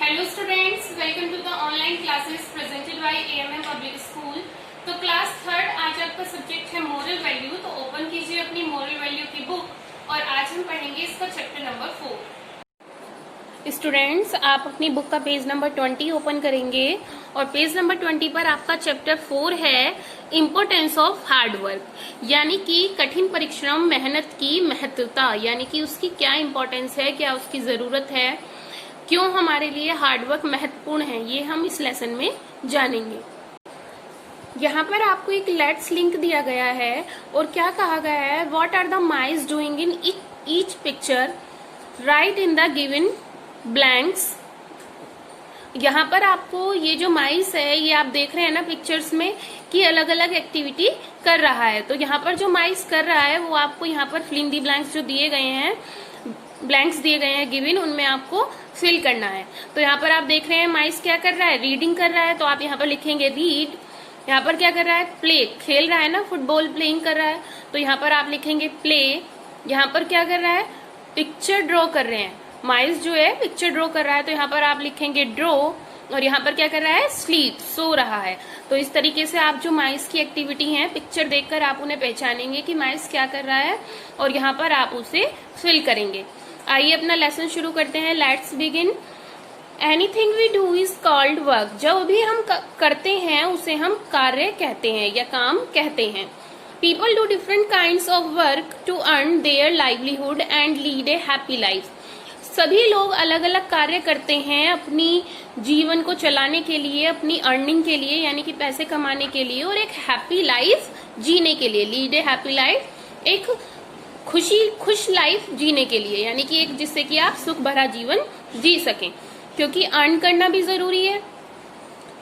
Hello students, welcome to the online classes presented by AMM Public School। तो class third आज आपका subject है moral value. तो open कीजिए अपनी मोरल वैल्यू की बुक और आज हम पढ़ेंगे इसका चैप्टर नंबर 4। स्टूडेंट्स, आप अपनी बुक का पेज नंबर 20 ओपन करेंगे और पेज नंबर 20 पर आपका चैप्टर 4 है इम्पोर्टेंस ऑफ हार्ड वर्क, यानी कि कठिन परिश्रम, मेहनत की महत्वता, यानी कि उसकी क्या इम्पोर्टेंस है, क्या उसकी जरूरत है, क्यों हमारे लिए हार्डवर्क महत्वपूर्ण है, ये हम इस लेसन में जानेंगे। यहाँ पर आपको एक लेट्स लिंक दिया गया है और क्या कहा गया है, what are the mice doing in each picture, write in the given blanks. यहाँ पर आपको ये जो माइस है, ये आप देख रहे हैं ना पिक्चर्स में कि अलग अलग एक्टिविटी कर रहा है। तो यहाँ पर जो माइस कर रहा है वो आपको यहाँ पर फिल इन दी ब्लैंक्स जो दिए गए हैं, ब्लैंक्स दिए गए हैं गिवन, उनमें आपको फिल करना है। तो यहाँ पर आप देख रहे हैं माइस क्या कर रहा है, रीडिंग कर रहा है। तो आप यहाँ पर लिखेंगे रीड। यहाँ पर क्या कर रहा है, प्ले, खेल रहा है ना, फुटबॉल प्लेइंग कर रहा है। तो यहाँ पर आप लिखेंगे प्ले। यहाँ पर क्या कर रहा है, पिक्चर ड्रॉ कर रहे हैं, माइस जो है पिक्चर ड्रॉ कर रहा है। तो यहाँ पर आप लिखेंगे ड्रॉ। और यहाँ पर क्या कर रहा है, स्लीप, सो रहा है। तो इस तरीके से आप जो माइस की एक्टिविटी है, पिक्चर देखकर आप उन्हें पहचानेंगे कि माइस क्या कर रहा है और यहाँ पर आप उसे फिल करेंगे। आइए अपना लेसन शुरू करते हैं। Let's begin. Anything we do is called work. जो भी हम करते हैं उसे हम कार्य कहते हैं या काम कहते हैं। People do different kinds of work to earn their livelihood and lead a happy life. सभी लोग अलग अलग कार्य करते हैं अपनी जीवन को चलाने के लिए, अपनी अर्निंग के लिए, यानी कि पैसे कमाने के लिए, और एक हैप्पी लाइफ जीने के लिए। लीड ए हैप्पी लाइफ, एक खुश लाइफ जीने के लिए, यानी कि एक जिससे कि आप सुख भरा जीवन जी सकें, क्योंकि अर्न करना भी जरूरी है।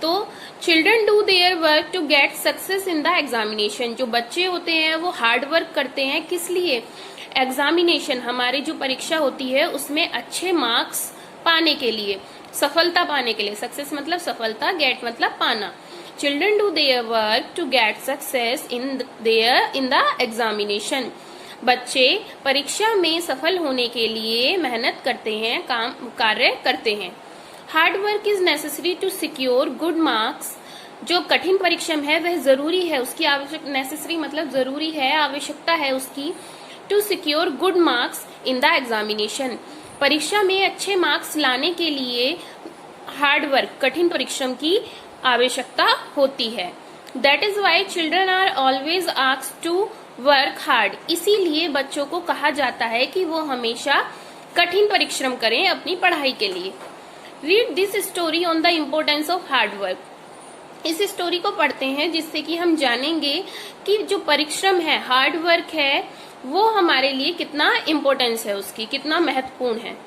तो children do their work to get success in the examination. जो बच्चे होते हैं वो हार्ड वर्क करते हैं, किस लिए, एग्जामिनेशन, हमारी जो परीक्षा होती है उसमें अच्छे मार्क्स पाने के लिए, सफलता पाने के लिए। सक्सेस मतलब सफलता, गेट मतलब पाना। Children do their work to get success in the examination. बच्चे परीक्षा में सफल होने के लिए मेहनत करते हैं, कार्य करते हैं। Hard work is necessary to secure good marks. जो कठिन परिश्रम है वह जरूरी है, उसकी आवश्यक, नेसेसरी मतलब जरूरी है, आवश्यकता है उसकी, to secure good marks in the examination. परीक्षा में अच्छे मार्क्स लाने के लिए हार्ड वर्क, कठिन परिश्रम की आवश्यकता होती है। That is why children are always asked to work hard. इसीलिए बच्चों को कहा जाता है कि वो हमेशा कठिन परिश्रम करें अपनी पढ़ाई के लिए। Read this story on the importance of hard work. इस स्टोरी को पढ़ते हैं जिससे कि हम जानेंगे कि जो परिश्रम है, हार्ड वर्क है, वो हमारे लिए कितना इम्पोर्टेंस है, उसकी कितना महत्वपूर्ण है।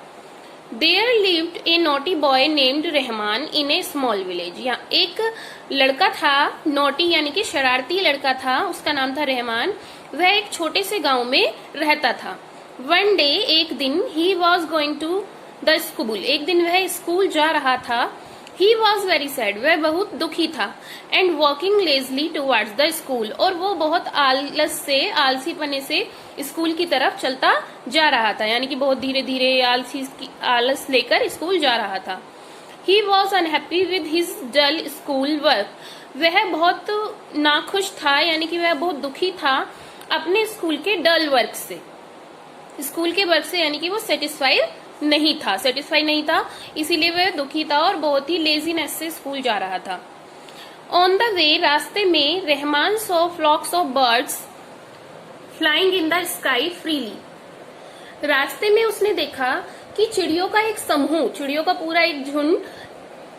There lived a naughty boy named Rahman in a small village। यहाँ एक लड़का था, नोटी यानी कि शरारती लड़का था, उसका नाम था रहमान। वह एक छोटे से गांव में रहता था। One day, एक दिन, he was going to the school। एक दिन वह स्कूल जा रहा था। He was very sad। वह बहुत दुखी था। And walking lazily towards the school। और वो बहुत आलसीपने से स्कूल की तरफ चलता जा रहा था, यानी कि बहुत धीरे धीरे आलस लेकर स्कूल जा रहा था। He was unhappy with his dull school work। वह बहुत नाखुश था, यानी कि वह बहुत दुखी था अपने स्कूल के डल वर्क से, स्कूल के वर्क से, यानी कि वो सेटिस्फाई नहीं था, इसीलिए वह दुखी था और बहुत ही लेजीनेस से स्कूल जा रहा था। ऑन द वे, रास्ते में, Rahman saw flocks of birds flying in the sky freely. रास्ते में उसने देखा कि चिड़ियों का एक समूह, चिड़ियों का पूरा एक झुंड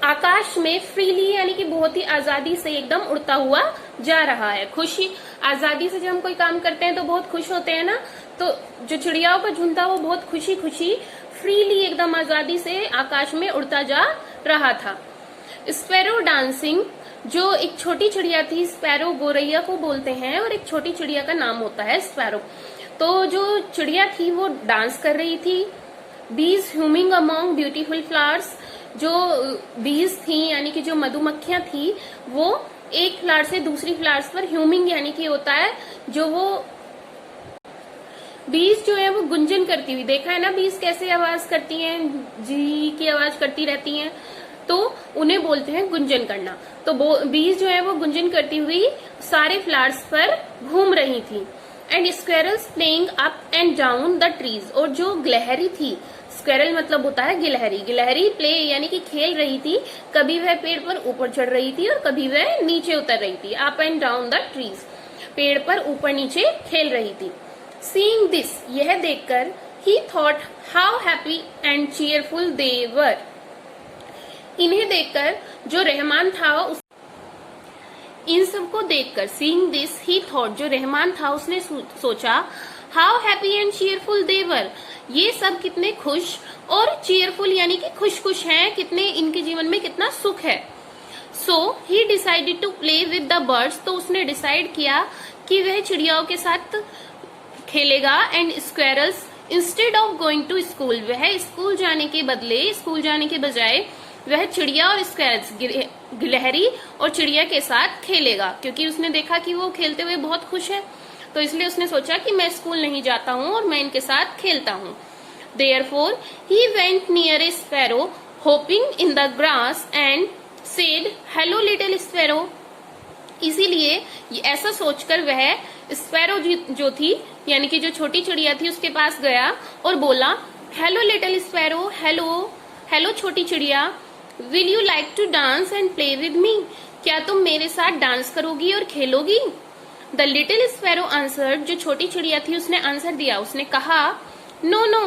आकाश में फ्रीली, यानी कि बहुत ही आजादी से एकदम उड़ता हुआ जा रहा है। खुशी, आजादी से जब हम कोई काम करते हैं तो बहुत खुश होते हैं ना, तो जो चिड़ियाओं का झुंड था वो बहुत खुशी फ्रीली, एकदम आजादी से आकाश में उड़ता जा रहा था। स्पैरो डांसिंग, जो एक छोटी चिड़िया थी, स्पैरो गोरैया को बोलते हैं और एक छोटी चिड़िया का नाम होता है स्पैरो। तो जो चिड़िया थी वो डांस कर रही थी। बीज ह्यूमिंग अमॉन्ग ब्यूटीफुल फ्लावर्स। जो बीज थी, यानी कि जो मधुमक्खियां थी, वो एक फ्लावर से दूसरी फ्लावर्स पर, ह्यूमिंग यानी कि होता है जो वो बीज जो है वो गुंजन करती हुई, देखा है ना बीज कैसे आवाज करती हैं, जी की आवाज करती रहती हैं, तो उन्हें बोलते हैं गुंजन करना। तो बीज जो है वो गुंजन करती हुई सारे फ्लावर्स पर घूम रही थी। And squirrels playing up and down the trees, और जो गिलहरी थी, स्क्वेरल मतलब होता है गिलहरी, गिलहरी प्ले यानी कि खेल रही थी, कभी वह पेड़ पर ऊपर चढ़ रही थी और कभी वह नीचे उतर रही थी। Up and down the trees, पेड़ पर ऊपर नीचे खेल रही थी। सीइंग दिस, यह देखकर, he thought how happy and cheerful they were, इन्हें देखकर जो रहमान था इन सबको देखकर, सीइंग दिस ही थॉट, जो रहमान था उसने सोचा, how happy and cheerful they वर, ये सब कितने खुश और चीयरफुल यानी कि खुश खुश हैं, कितने इनके जीवन में कितना सुख है। So he decided to play with the birds, तो उसने डिसाइड किया कि वह चिड़ियाओं के साथ खेलेगा। And squirrels instead of going to school, वह स्कूल जाने के बदले, स्कूल जाने के बजाय वह चिड़िया और स्क्वेरल्स, गिलहरी और चिड़िया के साथ खेलेगा, क्योंकि उसने देखा कि वो खेलते हुए बहुत खुश है, तो इसलिए उसने सोचा कि मैं स्कूल नहीं जाता हूँ और मैं इनके साथ खेलता हूँ। Therefore he went near a sparrow hopping in the grass and said, "Hello little sparrow." इसीलिए ऐसा सोचकर वह स्पैरो जो थी यानी कि जो छोटी चिड़िया थी उसके पास गया और बोला, hello little sparrow, hello hello छोटी चिड़िया, will you like to dance and play with me, क्या तुम मेरे साथ डांस करोगी और खेलोगी। द लिटिल स्पैरो आंसर्ड, जो छोटी चिड़िया थी उसने आंसर दिया, उसने कहा, नो नो,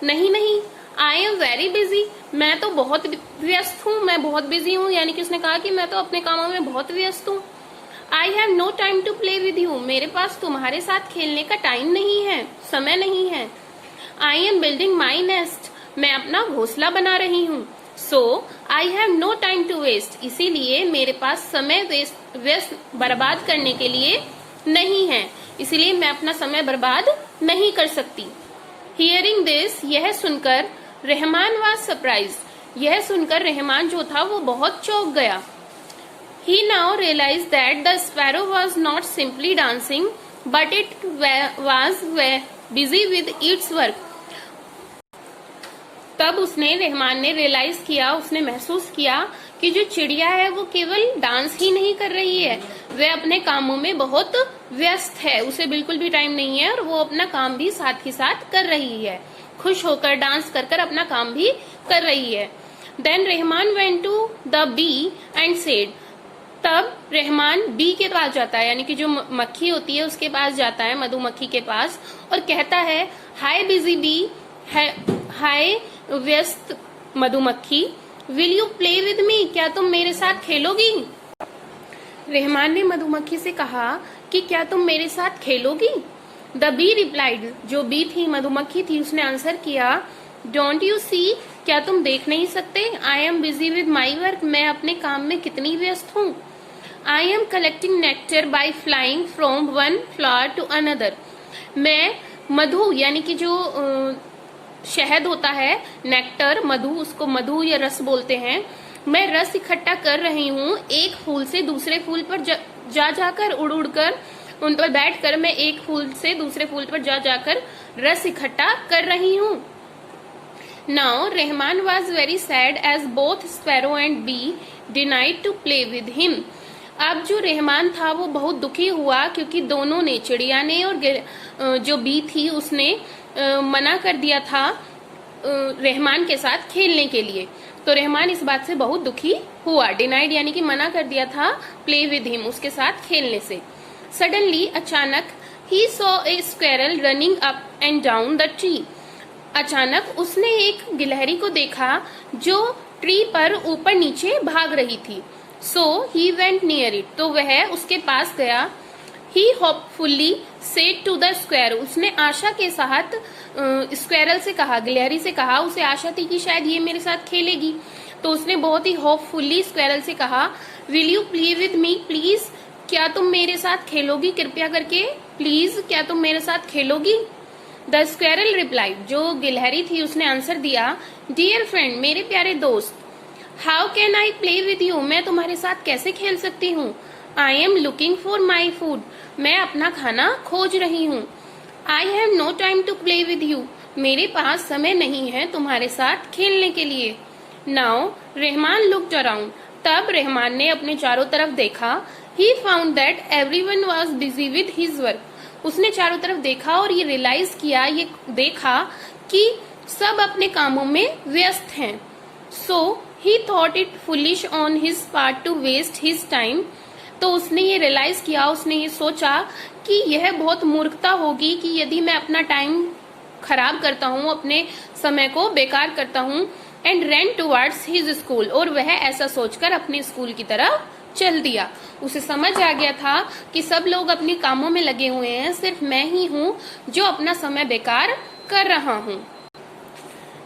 नहीं नहीं, आई एम वेरी बिजी, मैं तो बहुत व्यस्त हूँ, मैं बहुत बिजी हूँ, यानी कि उसने कहा कि मैं तो अपने कामों में बहुत व्यस्त हूँ। I have no time to play with you, मेरे पास तुम्हारे साथ खेलने का टाइम नहीं है, समय नहीं है। I am building my nest, मैं अपना घोंसला बना रही हूँ। So I have no time to waste, इसीलिए मेरे पास समय वेस्ट बर्बाद करने के लिए नहीं है, इसीलिए मैं अपना समय बर्बाद नहीं कर सकती। हियरिंग दिस, यह सुनकर रहमान वाज सरप्राइज, यह सुनकर रहमान जो था वो बहुत चौंक गया। He now realized that the sparrow was not simply dancing, but it was busy with its work. तब रहमान ने रियलाइज किया, उसने महसूस किया कि जो चिड़िया है वो केवल डांस ही नहीं कर रही है, वह अपने कामों में बहुत व्यस्त है, उसे बिल्कुल भी टाइम नहीं है और वो अपना काम भी साथ ही साथ कर रही है, खुश होकर डांस कर कर अपना काम भी कर रही है। Then Rahman went to the bee and said, तब रहमान बी के पास जाता है, यानी कि जो मक्खी होती है उसके पास जाता है, मधुमक्खी के पास, और कहता है, हाय बिजी बी, हाय व्यस्त मधुमक्खी, will you play with me, क्या तुम मेरे साथ खेलोगी। रहमान ने मधुमक्खी से कहा कि क्या तुम मेरे साथ खेलोगी। द बी रिप्लाइड, जो बी थी, मधुमक्खी थी, उसने आंसर किया, डोंट यू सी, क्या तुम देख नहीं सकते, I am busy with my work, मैं अपने काम में कितनी व्यस्त हूँ। I am collecting nectar by flying from one flower to another, मैं मधु यानी कि जो शहद होता है, नेक्टर, मधु, उसको मधु या रस बोलते हैं, मैं रस इकट्ठा कर रही हूँ एक फूल से दूसरे फूल पर जाकर उड़ कर, उन पर बैठकर मैं एक फूल से दूसरे फूल पर जाकर रस इकट्ठा कर रही हूँ। Now Rahman was very sad as both sparrow and bee denied to play with him. अब जो रहमान था वो बहुत दुखी हुआ क्योंकि दोनों ने, चिड़िया ने और जो बी थी उसने मना कर दिया था रहमान के साथ खेलने के लिए। तो रहमान इस बात से बहुत दुखी हुआ, डिनाइड यानी कि मना कर दिया था प्ले विद हिम, उसके साथ खेलने से। सडनली, अचानक, he saw a squirrel running up and down the tree, अचानक उसने एक गिलहरी को देखा जो ट्री पर ऊपर नीचे भाग रही थी। So he went near it, तो वह उसके पास गया। He hopefully said to the squirrel, उसने आशा के साथ स्क्वेरल से कहा, गिलहरी से कहा, उसे आशा थी कि शायद ये मेरे साथ खेलेगी, तो उसने बहुत ही होपफुली स्क्वेरल से कहा, will you play with me, please, क्या तुम मेरे साथ खेलोगी, कृपया करके, प्लीज, क्या तुम मेरे साथ खेलोगी। द स्क्वेरल रिप्लाइड, जो गिलहरी थी उसने आंसर दिया, डियर फ्रेंड, मेरे प्यारे दोस्त, how can I play with you, मैं तुम्हारे साथ कैसे खेल सकती हूँ। I am looking for my food, मैं अपना खाना खोज रही हूँ। I have no time to play with you, मेरे पास समय नहीं है तुम्हारे साथ खेलने के लिए। नाउ रहमान लुक्ड अराउंड, तब रहमान ने अपने चारों तरफ देखा। He found that everyone was busy with his work, उसने चारों तरफ देखा और ये रियलाइज किया, ये देखा कि सब अपने कामों में व्यस्त हैं। So he thought it foolish on his part to waste his time, तो उसने ये रियलाइज किया, उसने ये सोचा कि यह बहुत मूर्खता होगी कि यदि मैं अपना टाइम खराब करता हूँ, अपने समय को बेकार करता हूँ। And ran towards his school, और वह ऐसा सोचकर अपने स्कूल की तरफ चल दिया। उसे समझ आ गया था कि सब लोग अपने कामों में लगे हुए हैं, सिर्फ मैं ही हूँ जो अपना समय बेकार कर रहा हूँ।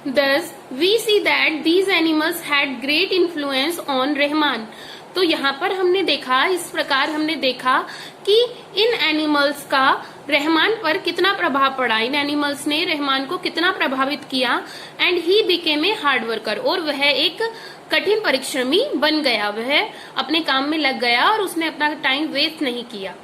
Thus, we see that these animals had great influence on Rahman. तो यहाँ पर हमने देखा, इस प्रकार हमने देखा कि इन एनिमल्स का रहमान पर कितना प्रभाव पड़ा, इन एनिमल्स ने रहमान को कितना प्रभावित किया। And he became a hard worker, और वह एक कठिन परिश्रमी बन गया, वह अपने काम में लग गया और उसने अपना टाइम वेस्ट नहीं किया।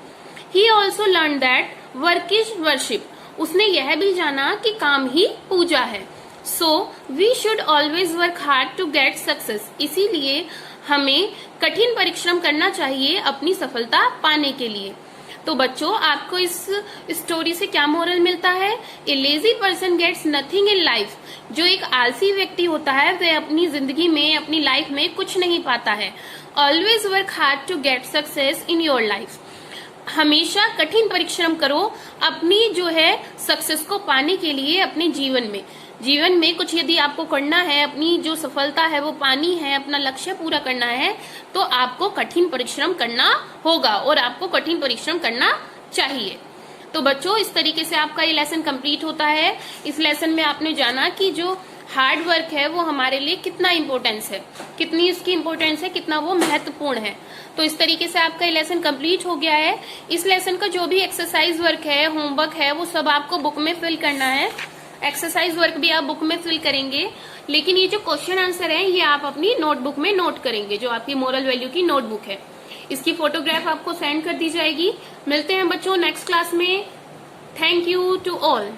He also learn that work is worship, उसने यह भी जाना कि काम ही पूजा है। So we should always work hard to get success, इसीलिए हमें कठिन परिश्रम करना चाहिए अपनी सफलता पाने के लिए। तो बच्चों, आपको इस स्टोरी से क्या मोरल मिलता है? A lazy person gets nothing in life, जो एक आलसी व्यक्ति होता है वह अपनी जिंदगी में, अपनी लाइफ में कुछ नहीं पाता है। Always work hard to get success in your life, हमेशा कठिन परिश्रम करो अपनी जो है सक्सेस को पाने के लिए अपने जीवन में। जीवन में कुछ यदि आपको करना है, अपनी जो सफलता है वो पानी है, अपना लक्ष्य पूरा करना है, तो आपको कठिन परिश्रम करना होगा और आपको कठिन परिश्रम करना चाहिए। तो बच्चों, इस तरीके से आपका ये लेसन कंप्लीट होता है। इस लेसन में आपने जाना कि जो हार्ड वर्क है वो हमारे लिए कितना इम्पोर्टेंस है, कितनी इसकी इम्पोर्टेंस है, कितना वो महत्वपूर्ण है। तो इस तरीके से आपका ये लेसन कंप्लीट हो गया है। इस लेसन का जो भी एक्सरसाइज वर्क है, होमवर्क है, वो सब आपको बुक में फिल करना है। एक्सरसाइज वर्क भी आप बुक में फिल करेंगे, लेकिन ये जो क्वेश्चन आंसर है ये आप अपनी नोटबुक में नोट करेंगे, जो आपकी मोरल वैल्यू की नोटबुक है। इसकी फोटोग्राफ आपको सेंड कर दी जाएगी। मिलते हैं बच्चों नेक्स्ट क्लास में। Thank you to all.